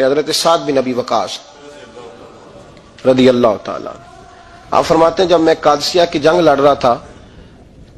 کرتے حضرت سعد بن ابی وقاص رضی اللہ تعالیٰ. آپ فرماتے ہیں جب میں قادسیہ کی جنگ لڑ رہا تھا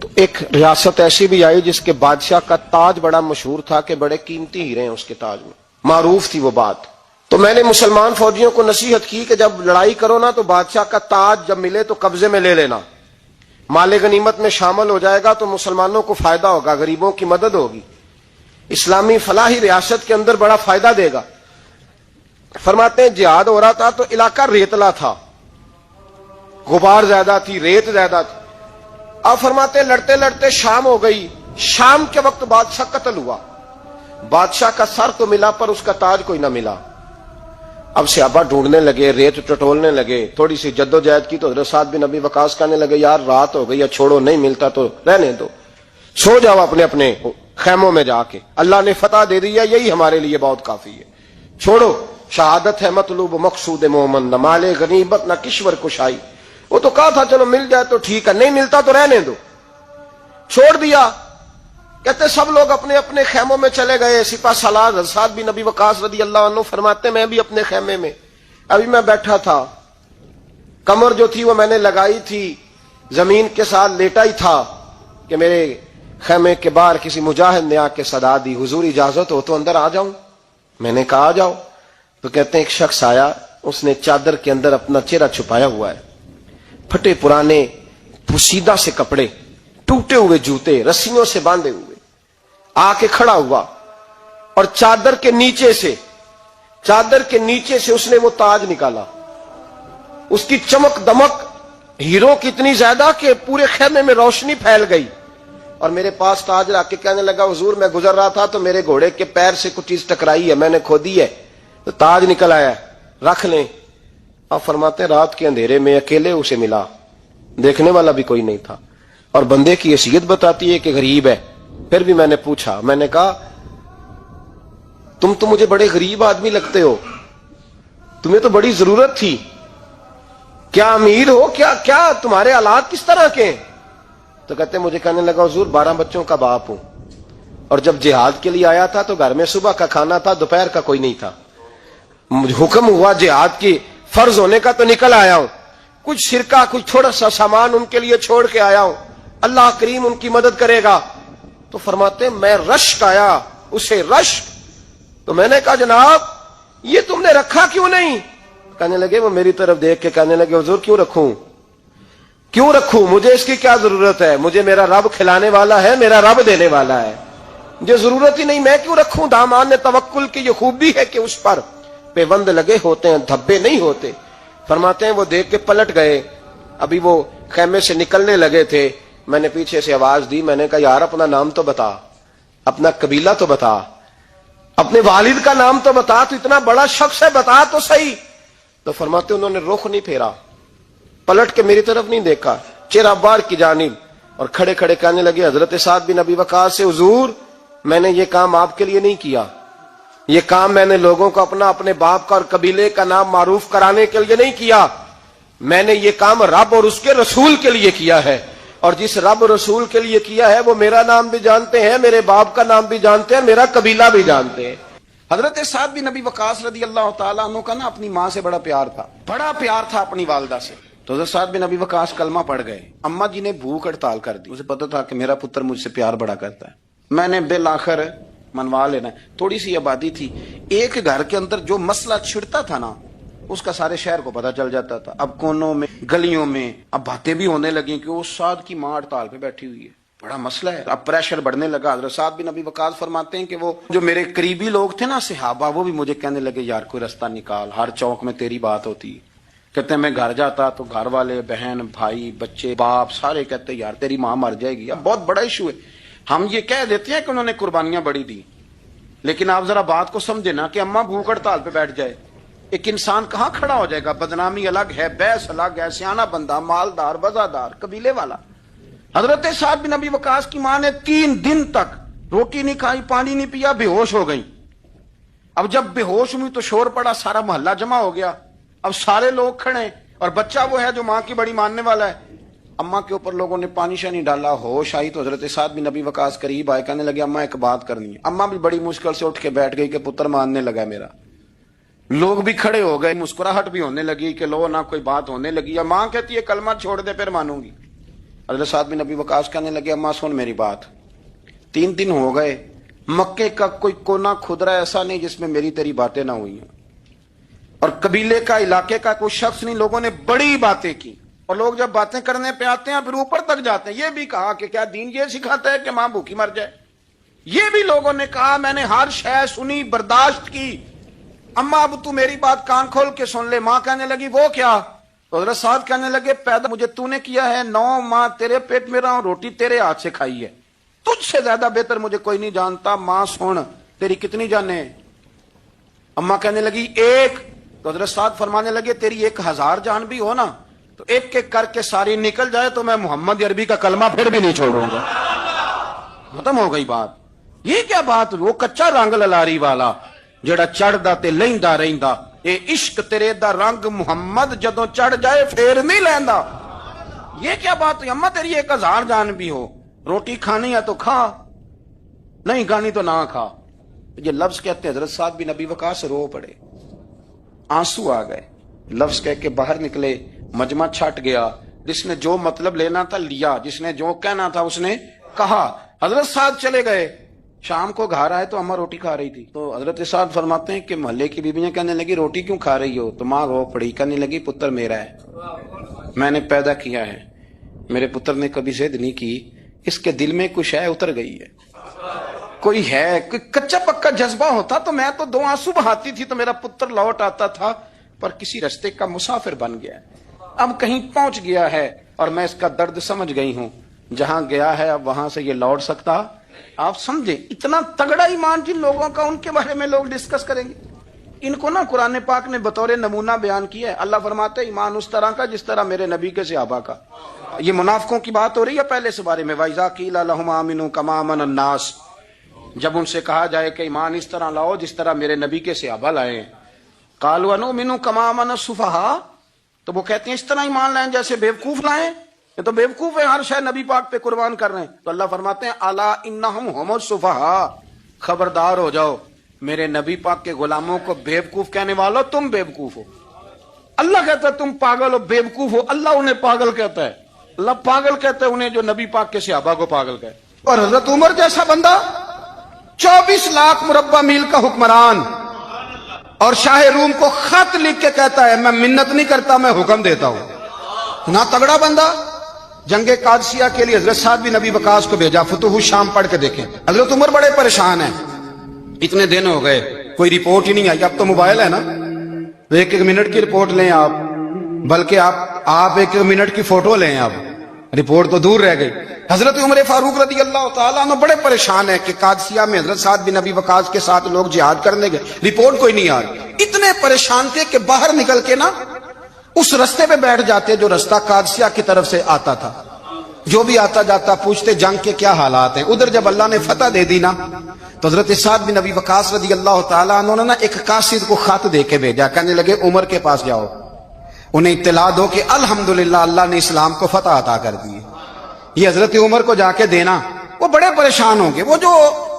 تو ایک ریاست ایسی بھی آئی جس کے بادشاہ کا تاج بڑا مشہور تھا کہ بڑے قیمتی ہیرے ہیں اس کے تاج میں، معروف تھی وہ بات. تو میں نے مسلمان فوجیوں کو نصیحت کی کہ جب لڑائی کرو نا تو بادشاہ کا تاج جب ملے تو قبضے میں لے لینا، مال غنیمت میں شامل ہو جائے گا تو مسلمانوں کو فائدہ ہوگا، غریبوں کی مدد ہوگی، اسلامی فلاحی ریاست کے اندر بڑا فائدہ دے گا. فرماتے ہیں جہاد ہو رہا تھا تو علاقہ ریتلا تھا، غبار زیادہ تھی، ریت زیادہ تھی. اب فرماتے ہیں لڑتے لڑتے شام ہو گئی. شام کے وقت بادشاہ قتل ہوا، بادشاہ کا سر تو ملا پر اس کا تاج کوئی نہ ملا. اب صحابہ ڈھونڈنے لگے، ریت ٹٹولنے لگے، تھوڑی سی جدوجہد کی تو حضرت سعد بن ابی وقاص کہنے لگے یار رات ہو گئی ہے، چھوڑو، نہیں ملتا تو رہنے دو، سو جاؤ اپنے اپنے خیموں میں جا کے، اللہ نے فتح دے دی ہے، یہی ہمارے لیے بہت کافی ہے، چھوڑو، شہادت ہے مطلوب مقصود مومن، نہ مال غنیمت نہ کشور کشائی. وہ تو کہا تھا چلو مل جائے تو ٹھیک ہے، نہیں ملتا تو رہنے دو، چھوڑ دیا. کہتے سب لوگ اپنے اپنے خیموں میں چلے گئے. سپہ سالار حضرت سعد بن ابی وقاص رضی اللہ عنہ فرماتے میں بھی اپنے خیمے میں ابھی میں بیٹھا تھا، کمر جو تھی وہ میں نے لگائی تھی، زمین کے ساتھ لیٹا ہی تھا کہ میرے خیمے کے باہر کسی مجاہد نے آ کے صدا دی حضور اجازت ہو تو اندر آ جاؤں. میں نے کہا آ جاؤ. تو کہتے ہیں ایک شخص آیا، اس نے چادر کے اندر اپنا چہرہ چھپایا ہوا ہے، پھٹے پرانے پوشیدہ سے کپڑے، ٹوٹے ہوئے جوتے، رسیوں سے باندھے ہوئے، آ کے کھڑا ہوا اور چادر کے نیچے سے اس نے وہ تاج نکالا. اس کی چمک دمک ہیروں کی اتنی زیادہ کہ پورے خیمے میں روشنی پھیل گئی. اور میرے پاس تاج رکھ کے کہنے لگا حضور میں گزر رہا تھا تو میرے گھوڑے کے پیر سے کچھ چیز ٹکرائی ہے، میں نے کھودی ہے تو تاج نکل آیا، رکھ لیں. آپ فرماتے ہیں رات کے اندھیرے میں اکیلے اسے ملا، دیکھنے والا بھی کوئی نہیں تھا، اور بندے کی حیثیت بتاتی ہے کہ غریب ہے. پھر بھی میں نے پوچھا، میں نے کہا تم تو مجھے بڑے غریب آدمی لگتے ہو، تمہیں تو بڑی ضرورت تھی، کیا امیر ہو، کیا تمہارے حالات کس طرح کے ہیں؟ تو کہتے مجھے کہنے لگا حضور 12 بچوں کا باپ ہوں، اور جب جہاد کے لیے آیا تھا تو گھر میں صبح کا کھانا تھا، دوپہر کا کوئی نہیں تھا، حکم ہوا جہاد کی فرض ہونے کا تو نکل آیا ہوں، کچھ سرکہ کچھ تھوڑا سا سامان ان کے لیے چھوڑ کے آیا ہوں، اللہ کریم ان کی مدد کرے گا. تو فرماتے ہیں میں رشک آیا، اسے رشک. تو میں نے کہا جناب یہ تم نے رکھا کیوں نہیں؟ کہنے لگے وہ میری طرف دیکھ کے کہنے لگے حضور کیوں رکھوں، مجھے اس کی کیا ضرورت ہے، مجھے میرا رب کھلانے والا ہے، میرا رب دینے والا ہے، مجھے ضرورت ہی نہیں، میں کیوں رکھوں. دامان توکل کی یہ خوبی ہے کہ اس پر پیوند لگے ہوتے ہیں، دھبے نہیں ہوتے. فرماتے ہیں وہ دیکھ کے پلٹ گئے، ابھی وہ خیمے سے نکلنے لگے تھے، میں نے پیچھے سے آواز دی، میں نے کہا یار اپنا نام تو بتا، اپنا قبیلہ تو بتا، اپنے والد کا نام تو بتا، تو اتنا بڑا شخص ہے بتا تو صحیح. تو فرماتے انہوں نے رخ نہیں پھیرا، پلٹ کے میری طرف نہیں دیکھا، چہرہ باہر کی جانب، اور کھڑے کھڑے کہنے لگے حضرت سعد بن ابی وقاص سے حضور میں نے یہ کام آپ کے لیے نہیں کیا، یہ کام میں نے لوگوں کو اپنے باپ کا اور قبیلے کا نام معروف کرانے کے لیے نہیں کیا، میں نے یہ کام رب اور اس کے رسول کے لیے کیا ہے، اور جس رب رسول کے لیے کیا ہے وہ میرا نام بھی جانتے ہیں، میرے باپ کا نام بھی جانتے ہیں، میرا قبیلہ بھی جانتے ہیں. حضرت سعد بن ابی وقاص رضی اللہ تعالیٰ عنہ کا نا اپنی ماں سے بڑا پیار تھا اپنی والدہ سے. تو حضرت سعد بن ابی وقاص کلمہ پڑھ گئے، اماں جی نے بھوک ہڑتال کر دی، اسے پتا تھا کہ میرا پتر مجھ سے پیار بڑا کرتا ہے، میں نے بالآخر منوا لینا. تھوڑی سی آبادی تھی، ایک گھر کے اندر جو مسئلہ چھڑتا تھا نا اس کا سارے شہر کو پتا چل جاتا تھا. اب کونوں میں گلیوں میں اب باتیں بھی ہونے لگیں کہ اس سعد کی ماں ہڑتال پہ بیٹھی ہوئی ہے، بڑا مسئلہ ہے. اب پریشر بڑھنے لگا. حضرت سعد بن ابی وقاص فرماتے ہیں کہ وہ جو میرے قریبی لوگ تھے نا صحابہ، وہ بھی مجھے کہنے لگے یار کوئی رستہ نکال، ہر چوک میں تیری بات ہوتی. کہتے ہیں میں گھر جاتا تو گھر والے، بہن، بھائی، بچے، باپ سارے کہتے یار تیری ماں مر جائے گی. اب بہت بڑا ایشو ہے. ہم یہ کہہ دیتے ہیں کہ انہوں نے قربانیاں بڑی دی، لیکن آپ ذرا بات کو سمجھے نا کہ اماں بھوک ہڑتال پہ بیٹھ جائے، ایک انسان کہاں کھڑا ہو جائے گا؟ بدنامی الگ ہے، بحث الگ ہے، سیانہ بندہ، مالدار، وزادار، قبیلے والا. حضرت سعد بن ابی وقاص کی ماں نے 3 دن تک روٹی نہیں کھائی، پانی نہیں پیا، بے ہوش ہو گئی. اب جب بے ہوش ہوئی تو شور پڑا، سارا محلہ جمع ہو گیا. اب سارے لوگ کھڑے اور بچہ وہ ہے جو ماں کی بڑی ماننے والا ہے. اماں کے اوپر لوگوں نے پانی شانی ڈالا، ہوش آئی تو حضرت سعد بن ابی وقاص قریب آئے، کہنے لگے اماں ایک بات کرنی ہے. اماں بھی بڑی مشکل سے اٹھ کے بیٹھ گئی کہ پتر ماننے لگا میرا. لوگ بھی کھڑے ہو گئے, مسکراہٹ بھی ہونے لگی کہ لو نہ کوئی بات ہونے لگی. ماں کہتی ہے کلمہ چھوڑ دے پھر مانوں گی. حضرت سعد بن ابی وقاص کہنے لگے اماں سن میری بات. 3 دن ہو گئے, مکے کا کوئی کونا کھدرا ایسا نہیں جس میں میری تیری باتیں نہ ہوئی ہیں, اور قبیلے کا علاقے کا کوئی شخص نہیں. لوگوں نے بڑی باتیں کی, اور لوگ جب باتیں کرنے پہ آتے ہیں پھر اوپر تک جاتے ہیں. یہ بھی کہا کہ کیا دین یہ سکھاتا ہے کہ ماں بھوکی مر جائے. یہ بھی لوگوں نے کہا میں نے ہر شے سنی, برداشت کی, اما اب تو میری بات کان کھول کے سن لے. ماں کہنے لگی وہ کیا؟ تو حضرت سعد کہنے لگے پیدا مجھے تو نے کیا ہے, 9 ماہ تیرے پیٹ میں رہا ہوں, روٹی تیرے ہاتھ سے کھائی ہے, تجھ سے زیادہ بہتر مجھے کوئی نہیں جانتا. ماں سن تیری کتنی جانیں؟ اما کہنے لگی 1. تو حضرت سعد فرمانے لگے تیری 1000 جان بھی ہو نا تو ایک ایک کر کے ساری نکل جائے تو میں محمد عربی کا کلمہ پھر بھی نہیں چھوڑوں گا. ختم ہو گئی بات. یہ کیا بات؟ وہ کچا رنگ للاری والا جڑا چڑھدا تے لیندا رہندا, اے عشق تیرے دا رنگ محمد جدوں چڑھ جائے پھر نہیں لیندا. یہ کیا بات ہوئی؟ اما تیری 1000 جان بھی ہو, روٹی کھانی ہے تو کھا, نہیں کھانی تو نہ کھا. یہ لفظ کہتے ہیں حضرت سعد بن ابی وقاص رو پڑے, آنسو آ گئے. لفظ کہہ کے باہر نکلے, مجمع چھٹ گیا. جس نے جو مطلب لینا تھا لیا, جس نے جو کہنا تھا اس نے کہا. حضرت سعد چلے گئے. شام کو گھر آئے تو اماں روٹی کھا رہی تھی. تو حضرت سعد فرماتے ہیں کہ محلے کی بیویاں کہنے لگی روٹی کیوں کھا رہی ہو؟ تو ماں رو پڑی, کہنے لگی پتر میرا ہے, میں نے پیدا کیا ہے, میرے پتر نے کبھی ضد نہیں کی, اس کے دل میں کچھ ہے اتر گئی ہے. کوئی ہے کوئی کچا پکا جذبہ ہوتا تو میں تو 2 آنسو بہاتی تھی تو میرا پتر لوٹ آتا تھا, پر کسی رستے کا مسافر بن گیا, اب کہیں پہنچ گیا ہے اور میں اس کا درد سمجھ گئی ہوں. جہاں گیا ہے اب وہاں سے یہ لوٹ سکتا. آپ سمجھیں اتنا تگڑا ایمان جن لوگوں کا, ان کے بارے میں لوگ ڈسکس کریں گے. ان کو نا قرآن پاک نے بطور نمونہ بیان کیا ہے. اللہ فرماتے ہیں ایمان اس طرح کا جس طرح میرے نبی کے صحابہ کا. یہ منافقوں کی بات ہو رہی ہے پہلے سے بارے میں. وَإِذَا قِيلَ لَهُمْ آمِنُوا كَمَا آمَنَ النَّاسُ, جب ان سے کہا جائے کہ ایمان اس طرح لاؤ جس طرح میرے نبی کے صحابہ لائے ہیں. قَالُوا أَنُؤْمِنُ كَمَا آمَنَ السُّفَهَاءُ, تو وہ کہتے ہیں اس طرح ایمان لائیں جیسے بیوقوف لائیں. یہ تو بیوقوف ہے, ہر شے نبی پاک پہ قربان کر رہے ہیں. تو اللہ فرماتے ہیں الا انہم هم السفہاء, خبردار ہو جاؤ میرے نبی پاک کے غلاموں کو بیوقوف کہنے والو تم بیوقوف ہو. اللہ کہتا ہے تم پاگل ہو, بیوقوف ہو. اللہ انہیں پاگل کہتا ہے, اللہ پاگل کہتا ہے انہیں جو نبی پاک کے صحابہ کو پاگل کہے. اور حضرت عمر جیسا بندہ 24 لاکھ مربع میل کا حکمران, اور شاہ روم کو خط لکھ کے کہتا ہے میں منت نہیں کرتا میں حکم دیتا ہوں. نہ تگڑا بندہ. جنگ قادسیہ کے لیے حضرت سعد بن ابی وقاص کو بھیجا, فتوح الشام پڑھ کے دیکھیں. حضرت عمر بڑے پریشان ہیں, اتنے دن ہو گئے کوئی رپورٹ ہی نہیں آئی. اب تو موبائل ہے نا, 1 منٹ کی رپورٹ لیں آپ, بلکہ آپ 1 منٹ کی فوٹو لیں, آپ رپورٹ تو دور رہ گئی. حضرت عمر فاروق رضی اللہ تعالیٰ عنہ بڑے پریشان ہیں کہ قادسیہ میں حضرت سعد بن ابی وقاص کے ساتھ لوگ جہاد کرنے گئے, رپورٹ کوئی نہیں آ رہی. اتنے پریشان تھے کہ باہر نکل کے نا اس رستے پہ بیٹھ جاتے جو رستہ قادسیہ کی طرف سے آتا تھا. جو بھی آتا جاتا پوچھتے جنگ کے کیا حالات ہیں. ادھر جب اللہ نے فتح دے دی نا تو حضرت سعد بن ابی وقاص رضی اللہ تعالیٰ عنہ نے نا ایک قاصد کو خط دے کے بھیجا, کہنے لگے عمر کے پاس جاؤ, انہیں اطلاع دو کہ الحمدللہ اللہ نے اسلام کو فتح عطا کر دی. یہ حضرت عمر کو جا کے دینا. وہ بڑے پریشان ہوں گے. وہ جو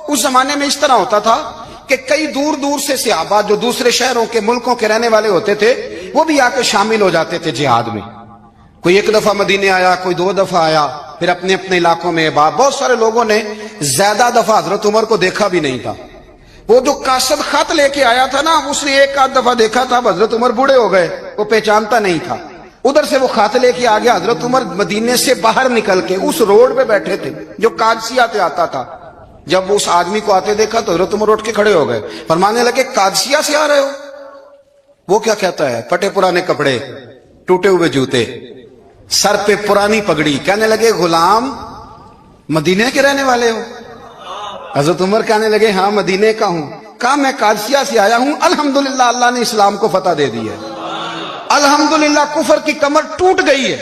اس زمانے میں اس طرح ہوتا تھا کہ کئی دور دور سے صحابہ جو دوسرے شہروں کے ملکوں کے رہنے والے ہوتے تھے وہ بھی آ کے شامل ہو جاتے تھے جہاد میں. کوئی 1 دفعہ مدینے آیا, کوئی 2 دفعہ آیا, پھر اپنے اپنے علاقوں میں. بہت سارے لوگوں نے زیادہ دفعہ حضرت عمر کو دیکھا بھی نہیں تھا. وہ جو قاصد خط لے کے آیا تھا نا اس نے 1 دفعہ دیکھا تھا, حضرت عمر بوڑھے ہو گئے, وہ پہچانتا نہیں تھا. ادھر سے وہ خط لے کے آ گیا. حضرت عمر مدینے سے باہر نکل کے اس روڈ پہ بیٹھے تھے جو قادسیہ سے آتا تھا. جب وہ اس آدمی کو آتے دیکھا تو حضرت عمر اٹھ کے کھڑے ہو گئے, فرمانے لگے قادسیہ سے آ رہے ہو؟ وہ کیا کہتا ہے, پھٹے پرانے کپڑے, ٹوٹے ہوئے جوتے, سر پہ پرانی پگڑی. کہنے لگے غلام مدینے کے رہنے والے ہو؟ حضرت عمر کہنے لگے ہاں مدینے کا ہوں. کہا میں قادسیہ سے آیا ہوں, الحمدللہ اللہ نے اسلام کو فتح دے دی ہے, الحمدللہ کفر کی کمر ٹوٹ گئی ہے.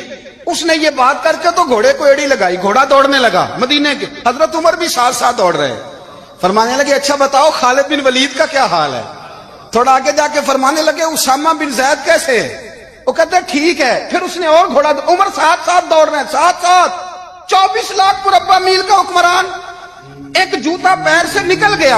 اس نے یہ بات کر کے تو گھوڑے کو ایڑی لگائی, گھوڑا دوڑنے لگا مدینے کے. حضرت عمر بھی ساتھ ساتھ دوڑ رہے, فرمانے لگے اچھا بتاؤ خالد بن ولید کا کیا حال ہے؟ تھوڑا آگے جا کے فرمانے لگے اسامہ بن زید کیسے ہے؟ وہ کہتے ہیں ٹھیک ہے. پھر اس نے اور گھوڑا, عمر ساتھ ساتھ دوڑ رہے ہیں, ساتھ ساتھ. 24 لاکھ مربع میل کا حکمران, ایک جوتا پیر سے نکل گیا,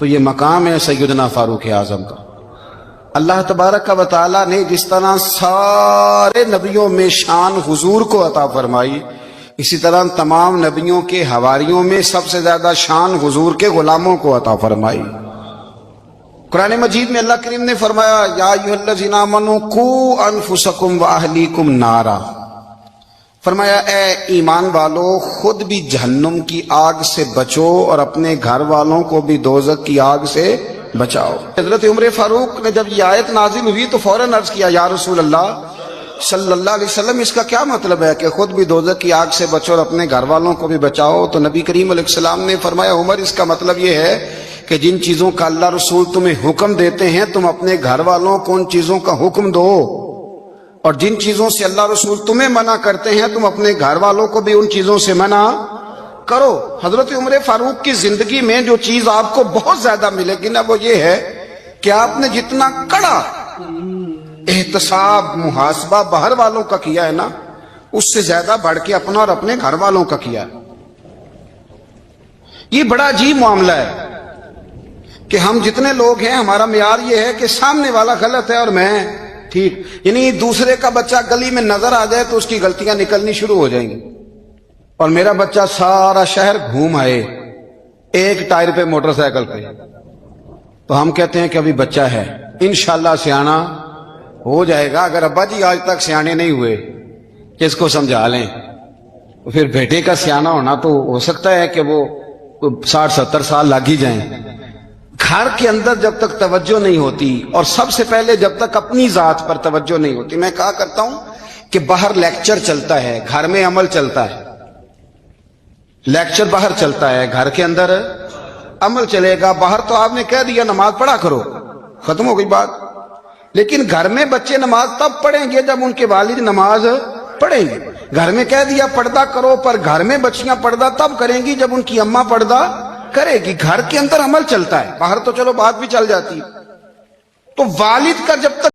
تو یہ مقام ہے سیدنا فاروق اعظم کا۔ اللہ تبارک و تعالیٰ نے جس طرح سارے نبیوں میں شان حضور کو عطا فرمائی، اسی طرح تمام نبیوں کے حواریوں میں سب سے زیادہ شان حضور کے غلاموں کو عطا فرمائی۔ قرآن مجید میں اللہ کریم نے فرمایا یا ایھا الذین آمنوا قوا انفسکم واہلیکم نارا، فرمایا اے ایمان والو خود بھی جہنم کی آگ سے بچو اور اپنے گھر والوں کو بھی دوزخ کی آگ سے بچاؤ۔ حضرت عمر فاروق نے جب یہ آیت نازل ہوئی تو فوراً عرض کیا یا رسول اللہ صلی اللہ علیہ وسلم اس کا کیا مطلب ہے کہ خود بھی دوزخ کی آگ سے بچو اور اپنے گھر والوں کو بھی بچاؤ؟ تو نبی کریم علیہ السلام نے فرمایا عمر اس کا مطلب یہ ہے کہ جن چیزوں کا اللہ رسول تمہیں حکم دیتے ہیں تم اپنے گھر والوں کو ان چیزوں کا حکم دو، اور جن چیزوں سے اللہ رسول تمہیں منع کرتے ہیں تم اپنے گھر والوں کو بھی ان چیزوں سے منع کرو۔ حضرت عمر فاروق کی زندگی میں جو چیز آپ کو بہت زیادہ ملے گی نا وہ یہ ہے کہ آپ نے جتنا کڑا احتساب محاسبہ باہر والوں کا کیا ہے نا اس سے زیادہ بڑھ کے اپنا اور اپنے گھر والوں کا کیا ہے۔ یہ بڑا عجیب معاملہ ہے کہ ہم جتنے لوگ ہیں ہمارا معیار یہ ہے کہ سامنے والا غلط ہے اور میں ٹھیک، یعنی دوسرے کا بچہ گلی میں نظر آ جائے تو اس کی غلطیاں نکلنی شروع ہو جائیں گی، اور میرا بچہ سارا شہر گھوم آئے ایک ٹائر پہ موٹر سائیکل پہ تو ہم کہتے ہیں کہ ابھی بچہ ہے، انشاءاللہ سیانا ہو جائے گا۔ اگر ابا جی آج تک سیانے نہیں ہوئے کہ اس کو سمجھا لیں تو پھر بیٹے کا سیانا ہونا تو ہو سکتا ہے کہ وہ 60-70 سال لگ ہی جائیں۔ گھر کے اندر جب تک توجہ نہیں ہوتی اور سب سے پہلے جب تک اپنی ذات پر توجہ نہیں ہوتی، میں کہا کرتا ہوں کہ باہر لیکچر چلتا ہے گھر میں عمل چلتا ہے، لیکچر باہر چلتا ہے گھر کے اندر عمل چلے گا۔ باہر تو آپ نے کہہ دیا نماز پڑھا کرو، ختم ہو گئی بات، لیکن گھر میں بچے نماز تب پڑھیں گے جب ان کے والد نماز پڑھیں گے۔ گھر میں کہہ دیا پردہ کرو، پر گھر میں بچیاں پردہ تب کریں گی جب ان کی اماں پردہ کرے گی۔ گھر کے اندر عمل چلتا ہے، باہر تو چلو بات بھی چل جاتی ہے۔ تو والد کا جب تک